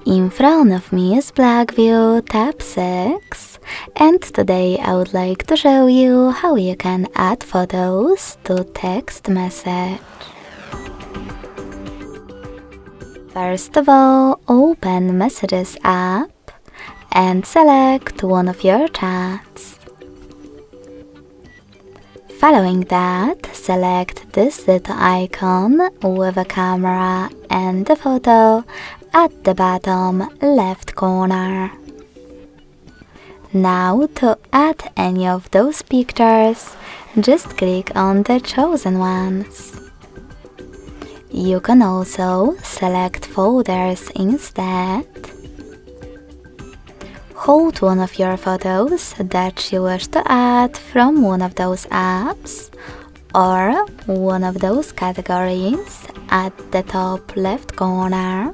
In front of me is Blackview Tab 6, and today I would like to show you how you can add photos to text message. First of all, open Messages app and select one of your chats. Following that, select this little icon with a camera and a photo at the bottom left corner. Now to add any of those pictures, just click on the chosen ones. You can also select folders instead. Hold one of your photos that you wish to add from one of those apps or one of those categories at the top left corner.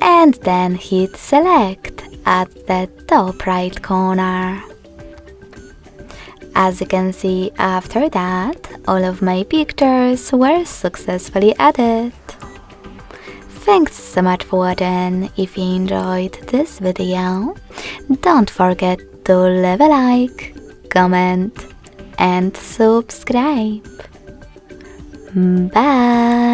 And then hit select at the top right corner. As you can see, after that, all of my pictures were successfully added. Thanks so much for watching. If you enjoyed this video, don't forget to leave a like, comment and subscribe. Bye!